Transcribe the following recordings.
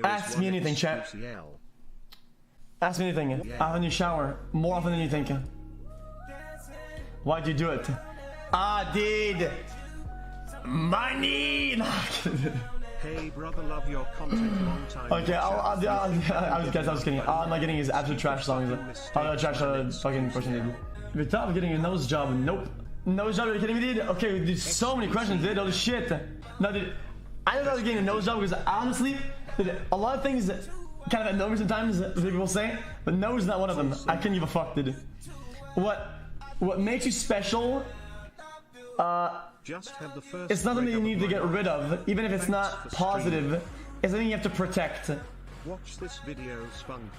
Ask me anything, chat. Ask me anything. Yeah. When you shower, more often than you think. Why'd you do it? Ah, dude. Money. Hey brother, love your content, long time. Okay, I was kidding. All I'm not getting is absolute trash songs. Trash fucking question, dude. You're top of getting a nose job. Nope. Nose job, are you kidding me, dude? Okay, there's so many questions, dude. Holy shit. No, dude. I don't know getting a nose job because honestly, dude, a lot of things kind of annoy me sometimes, people say, but nose is not one of them. I couldn't give a fuck, dude. What makes you special? Just have the first it's not something you need to get rid of, even if it's not positive. It's something you have to protect. Watch this video,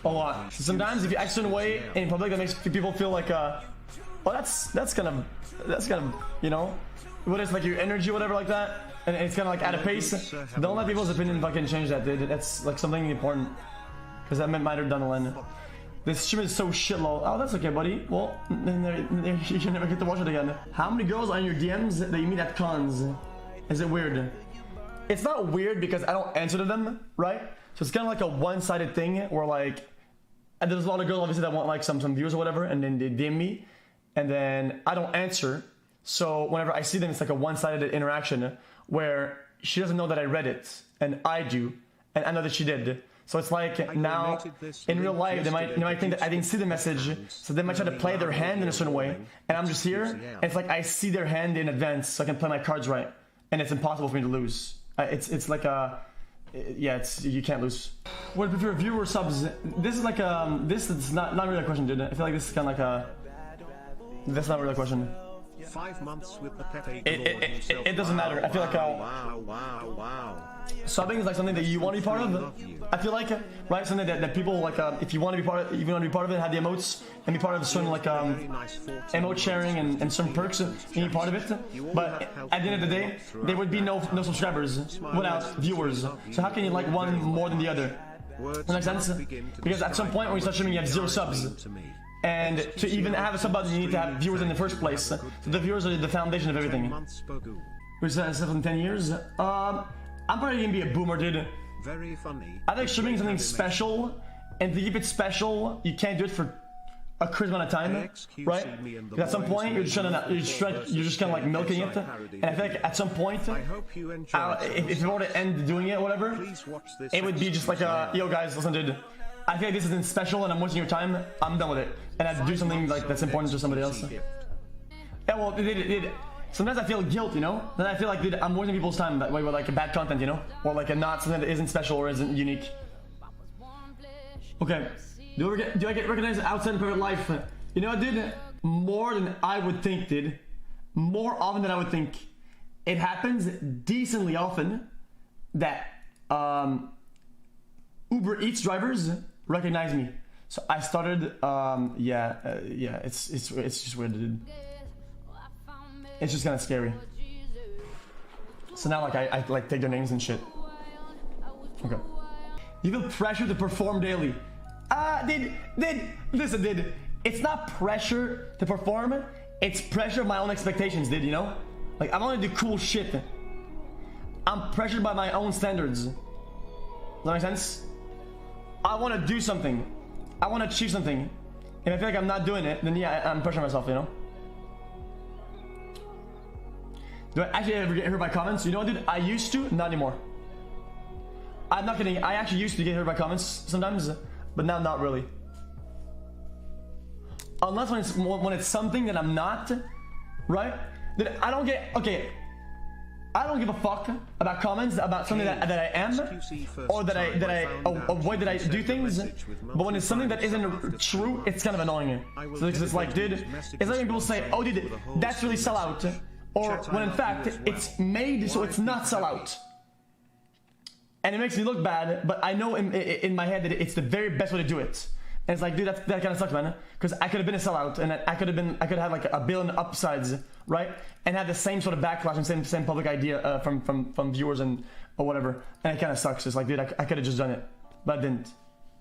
a lot. So sometimes if you act a certain way in public, that makes people feel like, oh, that's kind of, you know, what is like your energy, or whatever like that, and it's kind of like at a pace. Don't let people's opinion fucking change that, dude. That's like something important, because that might have done a line. This stream is so shit low. Oh, that's okay, buddy. Well, you never get to watch it again. How many girls are in your DMs that you meet at cons? Is it weird? It's not weird because I don't answer to them, right? So it's kind of like a one-sided thing where like, and there's a lot of girls obviously that want like some views or whatever, and then they DM me, and then I don't answer. So whenever I see them, it's like a one-sided interaction where she doesn't know that I read it, and I do, and I know that she did. So it's like now, in real life, they might think that I didn't see the message, so they might try to play their hand in a certain way, and I'm just here, and it's like I see their hand in advance, so I can play my cards right, and it's impossible for me to lose. It's like a, yeah, you can't lose. What if your viewer subs? This is like this is not really a question, dude. I feel like this is kind of like a, that's not really a question. 5 months with the Pepe. It doesn't matter. I feel like wow. Subbing is like something that you want to be part of. I feel like, right? Something that people like. If you want to be part of, if you want to be part of it, have the emotes and be part of certain like emote sharing and some perks and be part of it. But at the end of the day, there would be no subscribers without viewers. So how can you like one more than the other? Does that make sense? Because at some point when you start streaming, you have 0 subs. And to even have a sub button, you need to have viewers in the first place. So the viewers are the foundation of everything. Which is 10 years. I'm probably gonna be a boomer, dude. Very funny. I think streaming is something special, and to keep it special, you can't do it for a crazy amount of time, right? Because at some point, you're just kind of like milking it, and I feel like at some point, if you were to end doing it, or whatever, it would be just like a, yo guys, listen, dude. I feel like this isn't special, and I'm wasting your time. I'm done with it, and I do something like that's important to somebody else. Yeah, well, sometimes I feel guilt, you know? Then I feel like, dude, I'm wasting people's time that way with like bad content, you know? Or like not something that isn't special or isn't unique. Okay. Do I get recognized outside of private life? You know what, dude? More than I would think, dude. More often than I would think. It happens decently often that Uber Eats drivers recognize me. So I started, it's just weird, dude. It's just kind of scary. So now, like, I like take their names and shit. Okay. You feel pressure to perform daily. Listen, dude. It's not pressure to perform. It's pressure of my own expectations, dude, you know? Like, I want to do cool shit. I'm pressured by my own standards. Does that make sense? I want to do something. I want to achieve something. If I feel like I'm not doing it, then yeah, I'm pressuring myself, you know? Do I actually ever get hurt by comments? You know what, dude? I used to, not anymore. I'm not kidding. I actually used to get hurt by comments sometimes, but now not really. Unless when it's something that I'm not, right? That I don't get. Okay, I don't give a fuck about comments about something that I am, or that I avoid that I do things. But when it's something that isn't true, it's kind of annoying. So it's like, dude, it's like when people say, "Oh, dude, that's really sellout." Or when in fact it's made so it's not sellout, and it makes me look bad, but I know in my head that it's the very best way to do it. And it's like, dude, that kind of sucks, man. Because I could have been a sellout, and I could have like a billion upsides, right? And have the same sort of backlash and same public idea from viewers and or whatever. And it kind of sucks. It's like, dude, I could have just done it, but I didn't.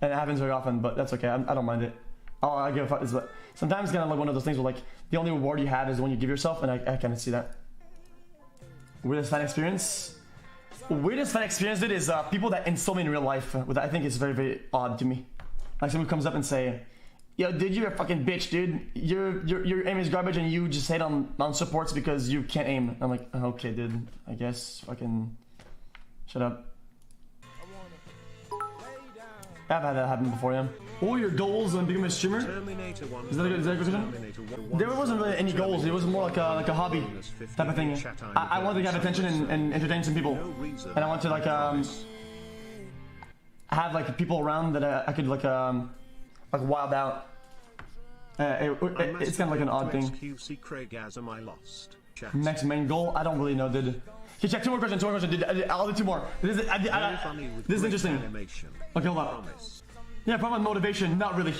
And it happens very often, but that's okay. I don't mind it. I give a fuck. It's like, sometimes it's kind of like one of those things where like the only reward you have is when you give yourself, and I kind of see that. Weirdest fan experience? weirdest fan experience dude is people that insult me in real life. I think it's very, very odd to me. Like someone comes up and say, yo, dude, you're a fucking bitch, dude. Your aim is garbage and you just hate on supports because you can't aim. I'm like, okay, dude. I guess fucking shut up. I've had that happen before, yeah. What were your goals on becoming a streamer? Is that a good question? There wasn't really any goals. It was more like a hobby type of thing. I wanted to have attention and entertain some people, and I wanted to like have like people around that I could like wild out. It's kind of like an odd thing. Next main goal? I don't really know, dude. Okay, check 2 more questions. 2 more questions. Dude, I'll do 2 more. This is interesting. Okay, hold on. Yeah, problem with motivation. Not really.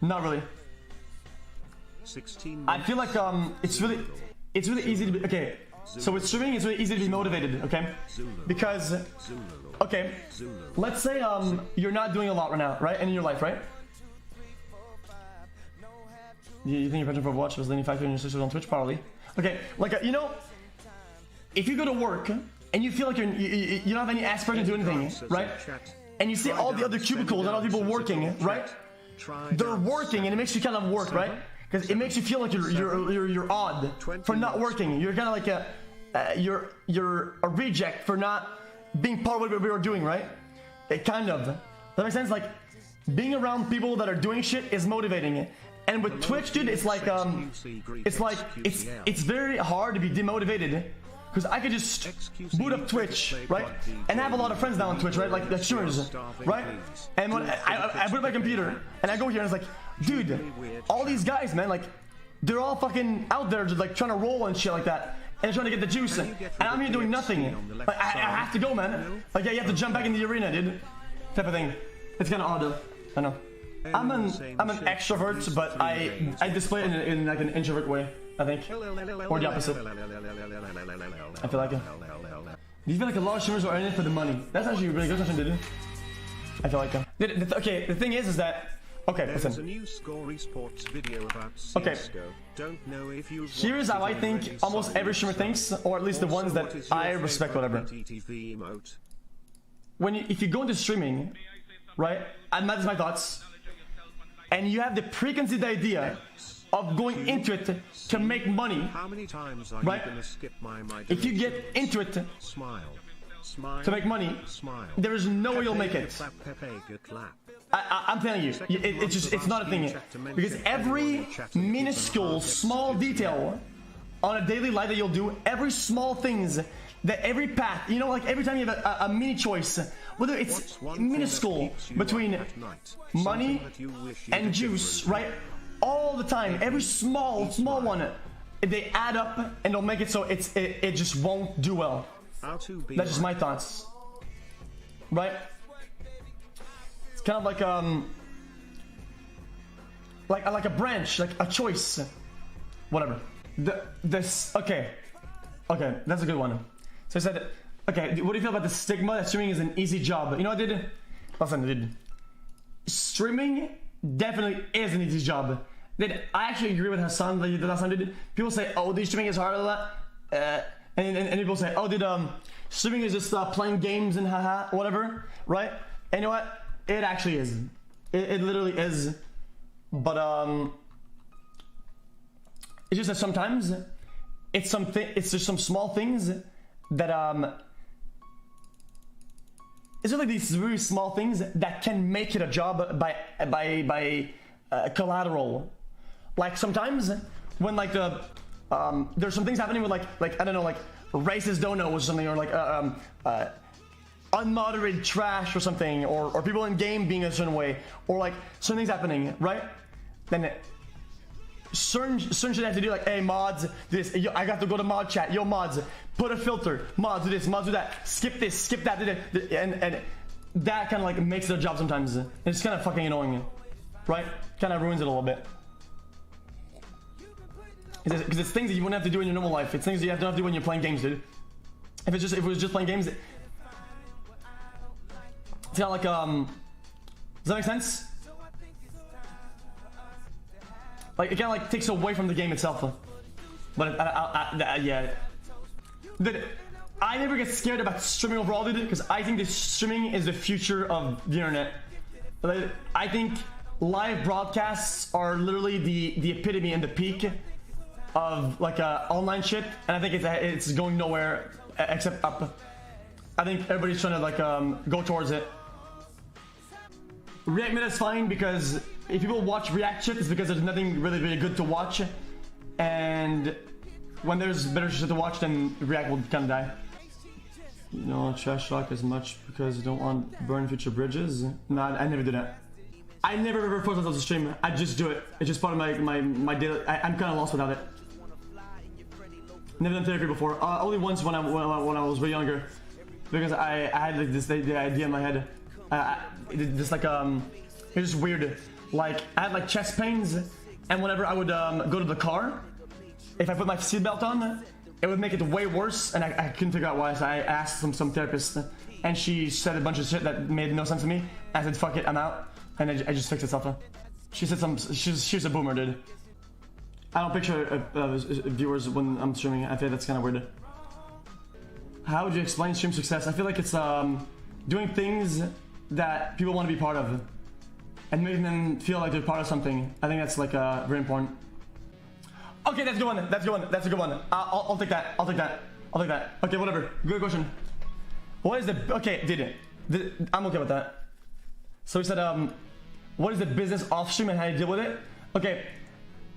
Not really. I feel like it's really easy to be okay. So with streaming, it's really easy to be motivated. Okay, because okay, let's say you're not doing a lot right now, right, in your life, right? You think your passion for Overwatch was leading factor in your success on Twitch? Probably. Okay, like you know, if you go to work and you feel like you don't have any aspiration to do anything, right? And you see all the other cubicles and other people working, right? They're working, and it makes you kind of work, right? Because it makes you feel like you're odd for not working. You're kind of like you're a reject for not being part of what we were doing, right? It kind of. That makes sense. Like being around people that are doing shit is motivating. And with Twitch, dude, it's very hard to be demotivated. Because I could just boot up Twitch, right? And have a lot of friends now on Twitch, right? Like streamers, right? And when I boot up my computer and I go here and it's like, dude, all these guys, man, like they're all fucking out there just like trying to roll and shit like that. And trying to get the juice. And I'm here doing nothing. Like I have to go, man. Like yeah, you have to jump back in the arena, dude. Type of thing. It's kind of odd though. I know. I'm an extrovert, but I display it in like an introvert way, I think. Or the opposite. I feel like it. Do you feel like a lot of streamers are in it for the money? That's actually a really good question, dude. I feel like it. Okay, the thing is that okay, listen. Okay. Here's how I think almost every streamer thinks, or at least the ones that I respect, whatever. If you go into streaming, right? And that's my thoughts. And you have the preconceived idea of going into it to make money, right? If you get into it to make money, there is no way you'll make it. I'm telling you, it's not a thing. Because every minuscule, small detail on a daily life that you'll do, every small things, that every path, you know, like every time you have a mini choice, whether it's minuscule between money and juice, right? All the time, every small one, they add up and they'll make it so it just won't do well. That's just my thoughts, right? It's kind of like a branch, like a choice, whatever. Okay, that's a good one. So I said, okay, what do you feel about the stigma that streaming is an easy job? You know what, dude? Listen, dude. Streaming definitely is an easy job. Dude, I actually agree with Hassan the last time, dude. People say, oh, dude, streaming is hard, and people say, oh, dude, streaming is just playing games and haha, whatever, right? And you know what? It actually is. It literally is. But it's just that sometimes it's just some small things that it's really these really small things that can make it a job by collateral. Like sometimes when like there's some things happening with like I don't know, like racist donos or something, or like unmoderated trash or something, or people in game being a certain way, or like certain things happening, right? Then certain shit I have to do, like, hey, mods, do this. Yo, I got to go to mod chat. Yo, mods, put a filter. Mods, do this. Mods, do that. Skip this. Skip that. And that kind of like makes their job sometimes. It's kind of fucking annoying, right? Kind of ruins it a little bit. Because it's things that you wouldn't have to do in your normal life. It's things that you don't have to do when you're playing games, dude. If it was just playing games, it's kind of like does that make sense? Like it kind of like takes away from the game itself. But yeah. I never get scared about streaming overall, dude, because I think that streaming is the future of the internet. Like, I think live broadcasts are literally the epitome and the peak of like online shit, and I think it's going nowhere except up. I think everybody's trying to like go towards it. React Meta is fine because if people watch React shit, it's because there's nothing really, really good to watch, and when there's better shit to watch, then React will kind of die. You don't trash talk as much because you don't want to burn future bridges. No, I never do that. I never ever force myself to stream. I just do it. It's just part of my daily. I'm kind of lost without it. Never done therapy before. Only once when I was way younger, because I had like the idea in my head. Just like it was just weird. Like I had like chest pains, and whenever I would go to the car, if I put my seatbelt on, it would make it way worse, and I couldn't figure out why. So I asked some therapist, and she said a bunch of shit that made no sense to me. I said, "Fuck it, I'm out," and I just fixed itself. She said she's a boomer, dude. I don't picture viewers when I'm streaming. I feel that's kind of weird. How would you explain stream success? I feel like it's doing things that people want to be part of, and making them feel like they're part of something. I think that's like very important. Okay, that's a good one. That's a good one. That's a good one. I'll take that. I'll take that. I'll take that. Okay, whatever. Good question. What is the... Okay, I'm okay with that. So he said, what is the business off stream and how you deal with it? Okay,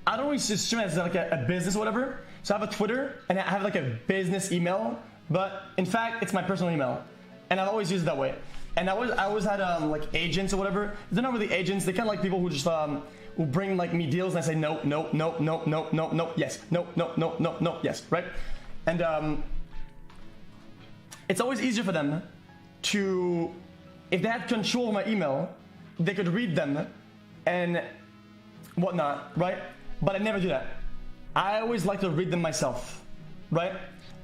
I don't really stream as like a business or whatever. So I have a Twitter and I have like a business email, but in fact, it's my personal email. And I've always used it that way. And I always had like agents or whatever. They're not really agents. They're kind of like people who just... who bring like me deals, and I say no, no, no, no, no, no, no, yes, no, no, no, no, no, yes, right? And it's always easier for them to, if they had control of my email, they could read them and whatnot, right? But I never do that. I always like to read them myself, right?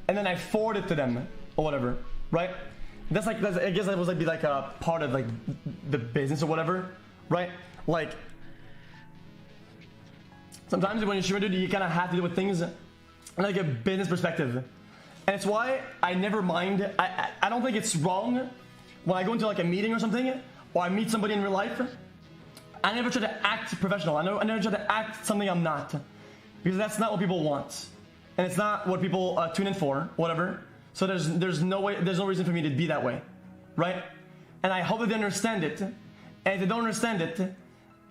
And then I forward it to them or whatever, right? That's I guess that was like be like a part of like the business or whatever, right? Like. Sometimes when you're streaming, dude, you kind of have to deal with things in like a business perspective. And it's why I never mind. I don't think it's wrong when I go into like a meeting or something, or I meet somebody in real life. I never try to act professional. I never try to act something I'm not. Because that's not what people want. And it's not what people tune in for, whatever. So there's no reason for me to be that way. Right? And I hope that they understand it. And if they don't understand it,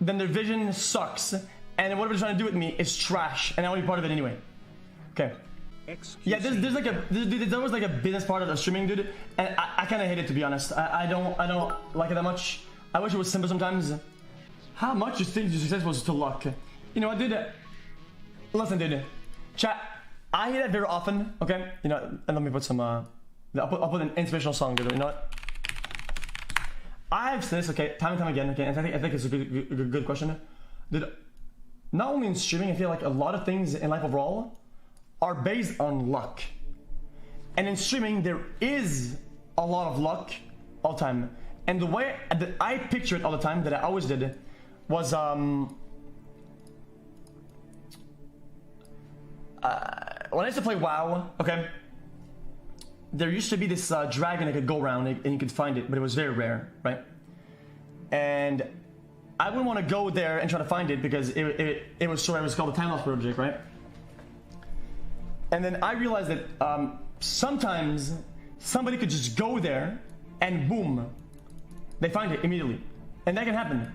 then their vision sucks. And whatever they're trying to do with me is trash, and I want to be part of it anyway. Okay. Yeah, there's always like a business part of the streaming, dude, and I kind of hate it, to be honest. I don't like it that much. I wish it was simple sometimes. How much you think your success was to luck? You know what, dude? Listen, dude. Chat. I hear that very often. Okay. You know, and let me put some. I'll put an inspirational song, dude. You know what? I've said this, okay, time and time again. Okay, and I think it's a good question, dude. Not only in streaming, I feel like a lot of things in life overall are based on luck. And in streaming, there is a lot of luck all the time. And the way that I picture it all the time, that I always did, was when I used to play WoW, okay, there used to be this dragon that could go around and you could find it, but it was very rare, right? And I wouldn't want to go there and try to find it because it was sure it was called the Time Loss Project, right? And then I realized that sometimes somebody could just go there and boom, they find it immediately, and that can happen,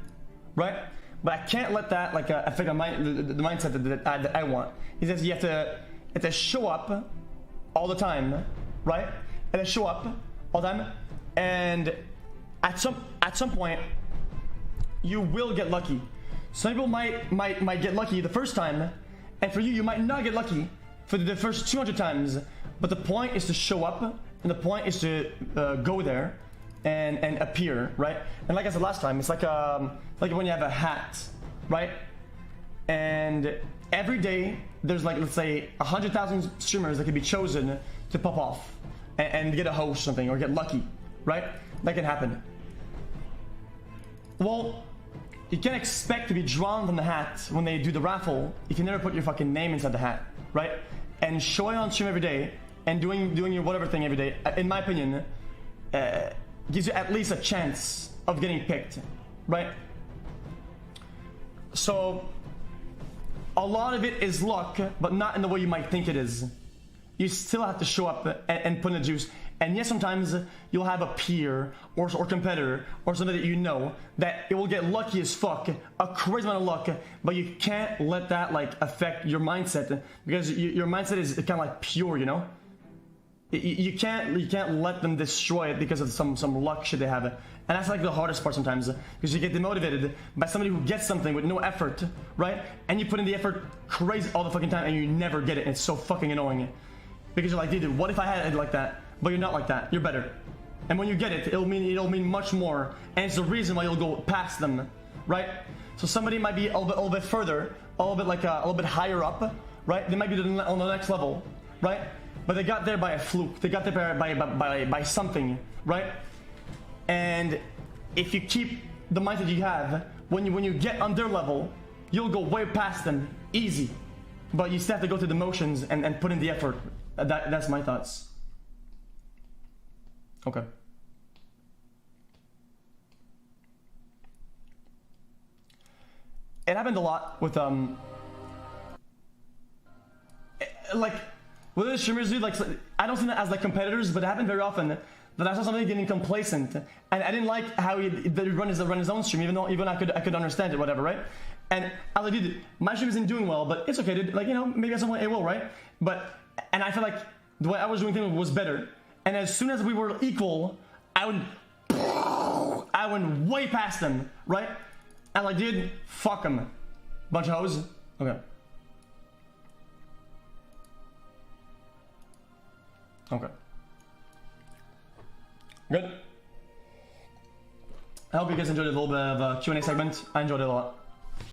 right? But I can't let that like affect the mindset that I want. He says you have to show up all the time, right? And then show up all the time, and at some point, you will get lucky. Some people might get lucky the first time, and for you, you might not get lucky for the first 200 times. But the point is to show up, and the point is to go there and appear, right? And like I said last time, it's like when you have a hat, right? And every day there's like, let's say 100,000 streamers that can be chosen to pop off and get a host or something, or get lucky, right? That can happen. Well, you can't expect to be drawn from the hat when they do the raffle if you never put your fucking name inside the hat, right? And showing on stream every day and doing your whatever thing every day, in my opinion, gives you at least a chance of getting picked, right? So a lot of it is luck, but not in the way you might think it is. You still have to show up and put in the juice. And yes, sometimes you'll have a peer or competitor or somebody that you know that it will get lucky as fuck, a crazy amount of luck, but you can't let that like affect your mindset, because your mindset is kind of like pure, you know? You can't let them destroy it because of some luck shit they have. And that's like the hardest part sometimes, because you get demotivated by somebody who gets something with no effort, right? And you put in the effort crazy all the fucking time and you never get it. It's so fucking annoying. Because you're like, dude, what if I had it like that? But you're not like that. You're better. And when you get it, it'll mean much more. And it's the reason why you'll go past them, right? So somebody might be a little bit further, a little bit higher up, right? They might be on the next level, right? But they got there by a fluke. They got there by something, right? And if you keep the mindset you have, when you get on their level, you'll go way past them, easy. But you still have to go through the motions and put in the effort. That's my thoughts. Okay. It happened a lot with like with the streamers, dude. Like, I don't see that as like competitors, but it happened very often that I saw somebody getting complacent, and I didnn't like how he'd run his own stream, even I could understand it, whatever, right? And I was like, dude, my stream isn't doing well, but it's okay, dude. Like, you know, maybe at some point it will, right? And I feel like the way I was doing things was better. And as soon as we were equal, I went way past them, right? And like, dude, fuck them. Bunch of hoes. Okay. Okay. Good. I hope you guys enjoyed a little bit of a Q&A segment. I enjoyed it a lot.